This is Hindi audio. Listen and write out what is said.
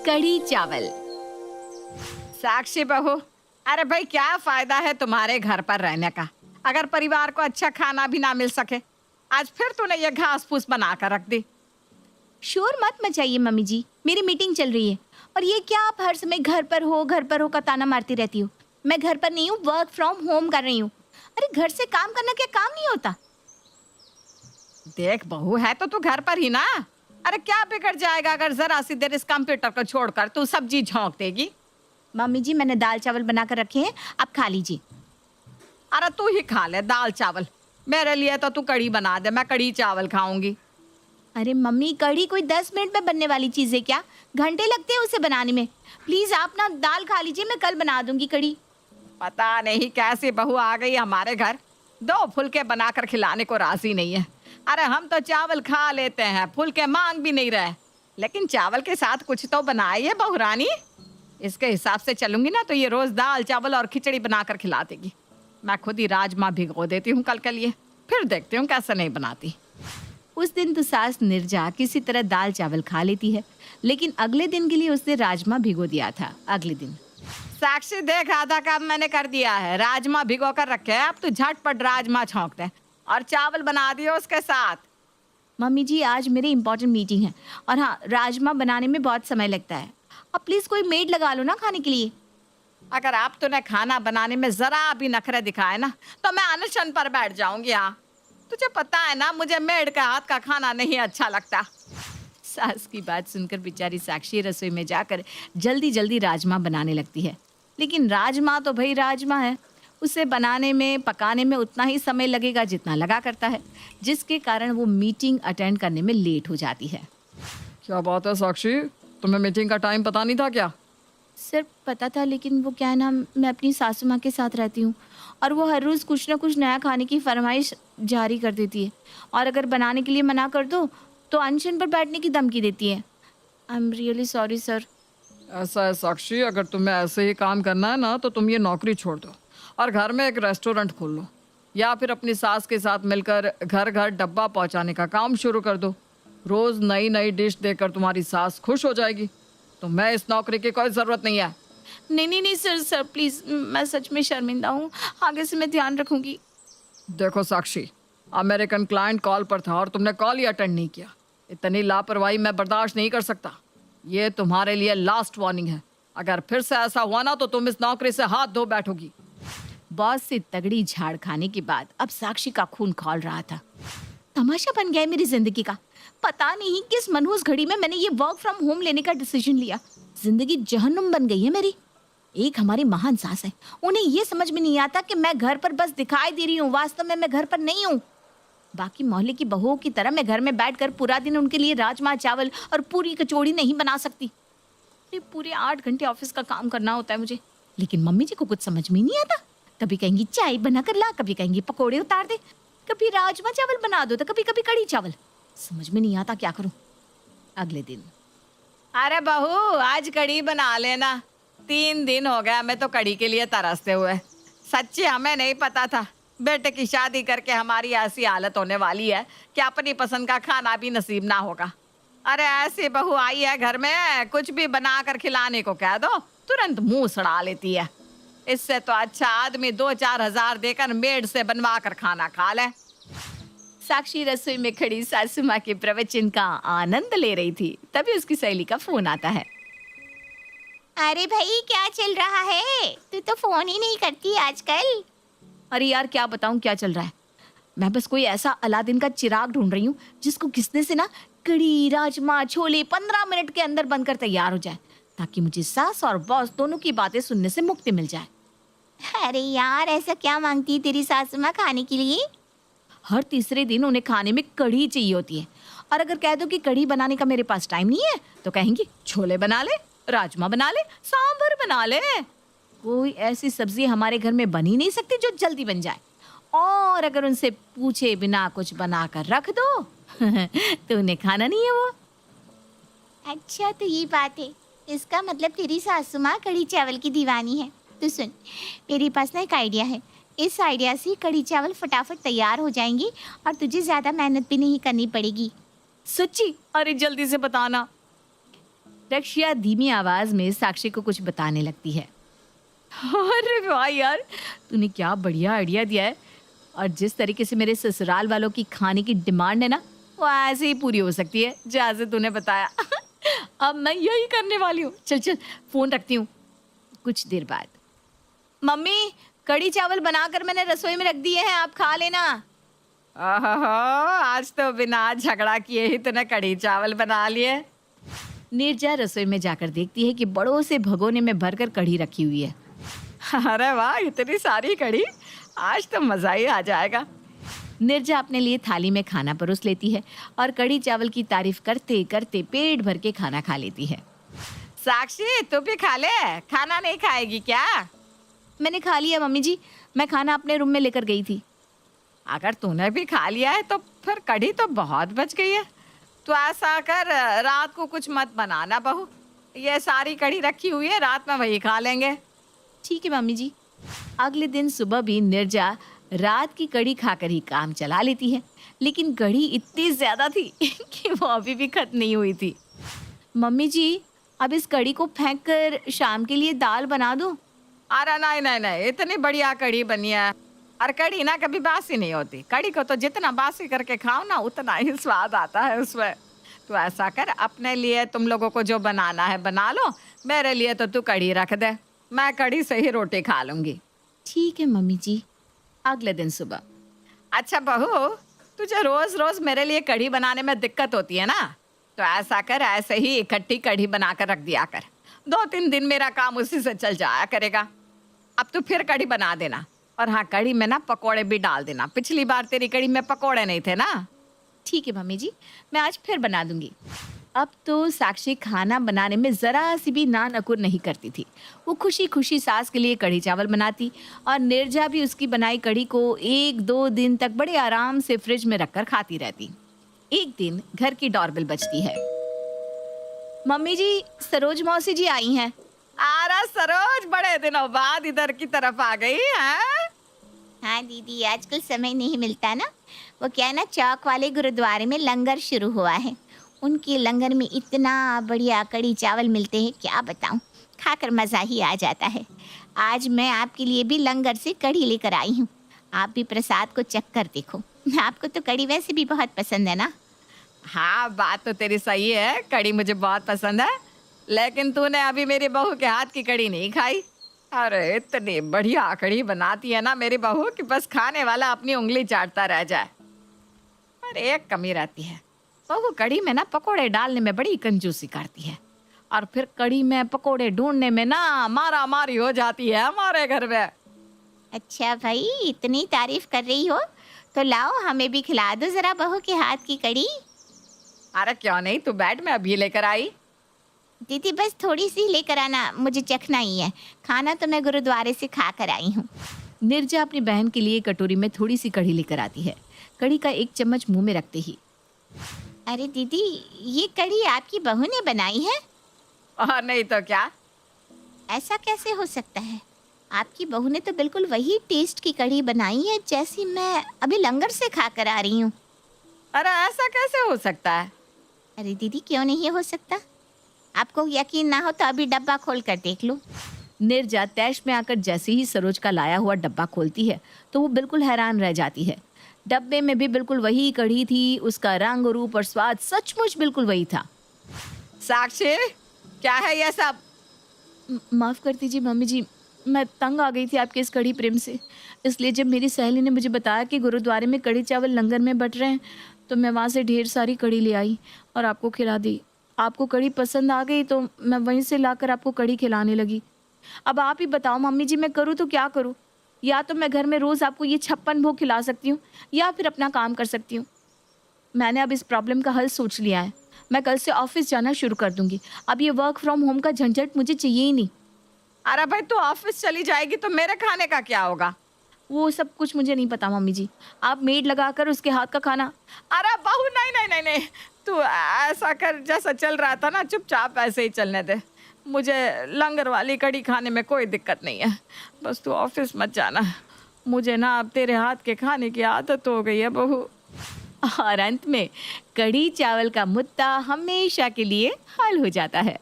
कढ़ी चावल। साक्षी बहू, अरे भाई क्या फायदा है तुम्हारे घर पर रहने का अगर परिवार को अच्छा खाना भी ना मिल सके। आज फिर तूने ये घास फूस बना कर रख दी। शोर मत मचाइए मम्मी जी, मेरी मीटिंग चल रही है। और ये क्या आप हर समय घर पर हो का ताना मारती रहती हो। मैं घर पर नहीं हूँ, वर्क फ्रॉम होम कर रही हूँ। अरे घर से काम करना क्या काम नहीं होता? देख बहू, है तो तू घर पर ही ना। अरे क्या बिगड़ जाएगा अगर जरा सी देर इस कंप्यूटर को छोड़कर तू सब्जी झोंक देगी। मम्मी जी, मैंने दाल चावल बना कर रखे हैं, आप खा लीजिए। अरे तू ही खा ले दाल चावल, मेरे लिए तो तू कढ़ी बना दे, मैं कढ़ी चावल खाऊंगी। अरे मम्मी, कढ़ी कोई 10 मिनट में बनने वाली चीज़ है क्या? घंटे लगते हैं उसे बनाने में। प्लीज़ आप ना दाल खा लीजिए, मैं कल बना दूंगी कढ़ी। पता नहीं कैसी बहू आ गई हमारे घर, 2 फुलके बनाकर खिलाने को राजी नहीं है। अरे हम तो चावल खा लेते हैं, फुलके मांग भी नहीं रहे, लेकिन चावल के साथ कुछ तो बनाइए बहू रानी। इसके हिसाब से चलूंगी ना तो ये रोज दाल चावल और खिचड़ी बनाकर खिला देगी। मैं खुद ही राजमा भिगो देती हूँ कल के लिए, फिर देखती हूँ कैसे नहीं बनाती। उस दिन तो सास निर्जा किसी तरह दाल चावल खा लेती है, लेकिन अगले दिन के लिए उसने राजमा भिगो दिया था। अगले दिन साक्षी देख, आधा काम मैंने कर दिया है, राजमा भिगो कर रखे हैं, अब तू झटपट राजमा छौंक दे और चावल बना दियो उसके साथ। मम्मी जी, आज मेरी इंपॉर्टेंट मीटिंग है और हाँ, राजमा बनाने में बहुत समय लगता है। अब प्लीज़ कोई मेड लगा लो ना खाने के लिए। अगर आप तूने खाना बनाने में जरा भी नखरे दिखाए ना तो मैं अनशन पर बैठ जाऊंगी। हाँ, तुझे पता है ना मुझे मेड के हाथ का खाना नहीं अच्छा लगता। सास की बात सुनकर बेचारी साक्षी रसोई में जाकर जल्दी जल्दी राजमा बनाने लगती है। लेकिन राजमा तो भाई राजमा है, उसे बनाने में पकाने में उतना ही समय लगेगा जितना लगा करता है, जिसके कारण वो मीटिंग अटेंड करने में लेट हो जाती है। क्या बात है साक्षी, तुम्हें मीटिंग का टाइम पता नहीं था क्या? सर पता था, लेकिन वो क्या है ना, मैं अपनी सासू माँ के साथ रहती हूँ और वो हर रोज़ कुछ ना कुछ नया खाने की फरमाइश जारी कर देती है, और अगर बनाने के लिए मना कर दो तो अनशन पर बैठने की धमकी देती है। I am really sorry sir. ऐसा है साक्षी, अगर तुम्हें ऐसे ही काम करना है ना तो तुम ये नौकरी छोड़ दो और घर में एक रेस्टोरेंट खोल लो, या फिर अपनी सास के साथ मिलकर घर घर डब्बा पहुंचाने का काम शुरू कर दो। रोज नई नई डिश देकर तुम्हारी सास खुश हो जाएगी। तो मैं इस नौकरी की कोई ज़रूरत नहीं है। नहीं सर, सर प्लीज़, मैं सच में शर्मिंदा हूँ, आगे से मैं ध्यान रखूँगी। देखो साक्षी, अमेरिकन क्लाइंट कॉल पर था और तुमने कॉल ही अटेंड नहीं किया। इतनी लापरवाही मैं बर्दाश्त नहीं कर सकता। ये तुम्हारे लिए लास्ट वार्निंग है, अगर फिर से ऐसा हुआ ना तो तुम इस नौकरी से हाथ धो बैठोगी। बॉस से तगड़ी झाड़ खाने के बाद अब साक्षी का खून खौल रहा था। तमाशा बन गया है मेरी जिंदगी का। पता नहीं किस मनहूस घड़ी में मैंने ये वर्क फ्रॉम होम लेने का डिसीजन लिया। जिंदगी जहन्नुम बन गई है मेरी। एक हमारी महान सास है, उन्हें ये समझ में नहीं आता कि मैं घर पर बस दिखाई दे रही हूँ, वास्तव में मैं घर पर नहीं हूँ। बाकी मोहल्ले की बहुओं की तरह मैं घर में बैठकर पूरा दिन उनके लिए राजमा चावल और पूरी कचौड़ी नहीं बना सकती। पूरे 8 घंटे ऑफिस का काम करना होता है मुझे, लेकिन मम्मी जी को कुछ समझ में नहीं आता। कभी कहेंगी चाय बना कर ला, कभी कहेंगी पकोड़े उतार दे, कभी राजमा चावल बना दो, तो कभी कभी कढ़ी चावल। समझ में नहीं आता क्या करूं। अगले दिन, अरे बहू आज कढ़ी बना लेना, 3 दिन हो गया मैं तो कढ़ी के लिए तरसते हुए। सच्ची हमें नहीं पता था बेटे की शादी करके हमारी ऐसी हालत होने वाली है कि अपनी पसंद का खाना भी नसीब ना होगा। अरे ऐसी बहू आई है घर में, कुछ भी बना कर खिलाने को कह दो तुरंत मुंह सड़ा लेती है। इससे तो अच्छा आदमी 2-4 हजार देकर मेड से बनवा कर खाना खा ले। साक्षी रसोई में खड़ी सासू माँ के प्रवचन का आनंद ले रही थी, तभी उसकी सहेली का फोन आता है। अरे भाई क्या चल रहा है? तू तो फोन ही नहीं करती आजकल। अरे यार क्या बताऊं क्या चल रहा है। मैं बस कोई ऐसा अलादीन का चिराग ढूंढ रही हूँ जिसको घिसने से ना कढ़ी राजमा छोले 15 मिनट के अंदर बनकर तैयार हो जाए, ताकि मुझे सास और बॉस दोनों की बातें सुनने से मुक्ति मिल जाए। अरे यार ऐसा क्या मांगती है तेरी सासू माँ खाने के लिए? हर तीसरे दिन उन्हें खाने में कढ़ी चाहिए होती है, और अगर कह दो कि कढ़ी बनाने का मेरे पास टाइम नहीं है तो कहेंगी छोले बना ले, राजमा बना ले, सांभर बना ले। कोई ऐसी सब्जी हमारे घर में बन ही नहीं सकती जो जल्दी बन जाए, और अगर उनसे पूछे बिना कुछ बना कर रख दो तो उन्हें खाना नहीं है वो। अच्छा तो ये बात है, इसका मतलब तेरी सासू माँ कढ़ी चावल की दीवानी है। तो सुन, मेरे पास ना एक आइडिया है। इस आइडिया से कढ़ी चावल फटाफट तैयार हो जाएंगी और तुझे ज़्यादा मेहनत भी नहीं करनी पड़ेगी। सच्ची? अरे जल्दी से बताना। रक्षिया धीमी आवाज में साक्षी को कुछ बताने लगती है। अरे वाह यार, तूने क्या बढ़िया आइडिया दिया है। और जिस तरीके से मेरे ससुराल वालों की खाने की डिमांड है ना, वो ऐसे ही पूरी हो सकती है जैसे तूने बताया। अब मैं यही करने वाली हूँ। चल चल फोन रखती हूँ। कुछ देर बाद, मम्मी कड़ी चावल बनाकर मैंने रसोई में रख दिए हैं, आप खा लेना। ओहो, आज तो बिना झगड़ा किए ही तूने कड़ी चावल बना लिए। नीरजा रसोई में जाकर देखती है कि बड़ों से भगोने में भरकर कढ़ी रखी हुई है। अरे वाह, इतनी सारी कड़ी, आज तो मजा ही आ जाएगा। नीरजा अपने लिए थाली में खाना परोस लेती है और कड़ी चावल की तारीफ करते करते पेट भर के खाना खा लेती है। साक्षी, तू भी खा ले, खाना नहीं खाएगी क्या? मैंने खा लिया मम्मी जी, मैं खाना अपने रूम में लेकर गई थी। अगर तूने भी खा लिया है तो फिर कड़ी तो बहुत बच गई है। तो ऐसा कर, रात को कुछ मत बनाना बहू, ये सारी कड़ी रखी हुई है, रात में वही खा लेंगे। ठीक है मम्मी जी। अगले दिन सुबह भी नीरजा रात की कड़ी खाकर ही काम चला लेती है, लेकिन कड़ी इतनी ज्यादा थी कि वो अभी भी खत्म नहीं हुई थी। मम्मी जी, अब इस कड़ी को फेंक कर शाम के लिए दाल बना दूं? अरे नहीं नहीं नहीं, इतनी बढ़िया कड़ी बनी है। और कड़ी ना कभी बासी नहीं होती। कड़ी को तो जितना बासी करके खाओ ना, उतना ही स्वाद आता है उसमें। तो ऐसा कर, अपने लिए तुम लोगों को जो बनाना है बना लो, मेरे लिए तो तू कड़ी रख दे, मैं कड़ी से ही रोटी खा लूंगी। ठीक है मम्मी जी। अगले दिन सुबह, अच्छा बहू, तुझे रोज रोज मेरे लिए कढ़ी बनाने में दिक्कत होती है ना, तो ऐसा कर, ऐसे ही इकट्ठी कढ़ी बनाकर रख दिया कर। 2-3 दिन मेरा काम उसी से चल जाया करेगा। अब तू फिर कढ़ी बना देना। और हाँ, कढ़ी में ना पकोड़े भी डाल देना। पिछली बार तेरी कढ़ी में पकोड़े नहीं थे ना। ठीक है मम्मी जी, मैं आज फिर बना दूंगी। अब तो साक्षी खाना बनाने में ज़रा सी भी ना नकुर नहीं करती थी। वो खुशी खुशी सास के लिए कढ़ी चावल बनाती और नीरजा भी उसकी बनाई कढ़ी को 1-2 दिन तक बड़े आराम से फ्रिज में रखकर खाती रहती। एक दिन घर की डोरबेल बजती है। मम्मी जी, सरोज मौसी जी आई हैं। आरा सरोज, बड़े दिनों बाद इधर की तरफ आ गई है। हाँ दीदी, आजकल समय नहीं मिलता ना। वो क्या है ना, चौक वाले गुरुद्वारे में लंगर शुरू हुआ है। उनके लंगर में इतना बढ़िया कड़ी चावल मिलते हैं, क्या बताऊं, खाकर मज़ा ही आ जाता है। आज मैं आपके लिए भी लंगर से कड़ी लेकर आई हूँ। आप भी प्रसाद को चख कर देखो। आपको तो कड़ी वैसे भी बहुत पसंद है ना। हाँ, बात तो तेरी सही है, कड़ी मुझे बहुत पसंद है। लेकिन तूने अभी मेरी बहू के हाथ की कड़ी नहीं खाई। अरे इतनी बढ़िया कड़ी बनाती है ना मेरी बहू कि बस खाने वाला अपनी उंगली चाटता रह जाए। पर एक कमी रहती है, बहू कड़ी में ना पकोड़े डालने में बड़ी कंजूसी करती है। और फिर कड़ी में पकोड़े ढूंढने में ना मारा मारी हो जाती है हमारे घर में। अच्छा भाई, इतनी तारीफ कर रही हो तो लाओ, हमें भी खिला दो ज़रा बहू के हाथ की कड़ी। अरे क्यों नहीं, तू बैठ, मैं अभी लेकर आई। दीदी बस थोड़ी सी लेकर आना, मुझे चखना ही है। खाना तो मैं गुरुद्वारे से खा कर आई हूँ। नीरजा अपनी बहन के लिए कटोरी में थोड़ी सी कढ़ी लेकर आती है। कढ़ी का एक चम्मच मुंह में रखते ही, अरे दीदी, ये कड़ी आपकी बहू ने बनाई है? और नहीं तो क्या। ऐसा कैसे हो सकता है? आपकी बहू ने तो बिल्कुल वही टेस्ट की कड़ी बनाई है जैसी मैं अभी लंगर से खा कर आ रही हूँ। अरे ऐसा कैसे हो सकता है? अरे दीदी, क्यों नहीं हो सकता? आपको यकीन ना हो तो अभी डब्बा खोल कर देख लो। नीरजा तैश में आकर जैसे ही सरोज का लाया हुआ डब्बा खोलती है तो वो बिल्कुल हैरान रह जाती है। डब्बे में भी बिल्कुल वही कढ़ी थी, उसका रंग, रूप और स्वाद सचमुच बिल्कुल वही था। साक्षी, क्या है ये सब? माफ़ कर दीजिए मम्मी जी, मैं तंग आ गई थी आपके इस कढ़ी प्रेम से। इसलिए जब मेरी सहेली ने मुझे बताया कि गुरुद्वारे में कढ़ी चावल लंगर में बट रहे हैं, तो मैं वहाँ से ढेर सारी कढ़ी ले आई और आपको खिला दी। आपको कढ़ी पसंद आ गई तो मैं वहीं से लाकर आपको कढ़ी खिलाने लगी। अब आप ही बताओ मम्मी जी, मैं करूँ तो क्या करूँ? या तो मैं घर में रोज़ आपको ये 56 भोग खिला सकती हूँ या फिर अपना काम कर सकती हूँ। मैंने अब इस प्रॉब्लम का हल सोच लिया है। मैं कल से ऑफिस जाना शुरू कर दूँगी। अब ये वर्क फ्रॉम होम का झंझट मुझे चाहिए ही नहीं। अरे भाई, तू ऑफिस चली जाएगी तो मेरे खाने का क्या होगा? वो सब कुछ मुझे नहीं पता मम्मी जी, आप मेड लगाकर उसके हाथ का खाना। अरे बहू, नहीं नहीं नहीं नहीं, तू ऐसा कर, जैसा चल रहा था ना चुपचाप ऐसे ही चलने दे। मुझे लंगर वाली कड़ी खाने में कोई दिक्कत नहीं है, बस तू ऑफिस मत जाना। मुझे ना अब तेरे हाथ के खाने की आदत हो गई है बहू। और अंत में कढ़ी चावल का मुद्दा हमेशा के लिए हल हो जाता है।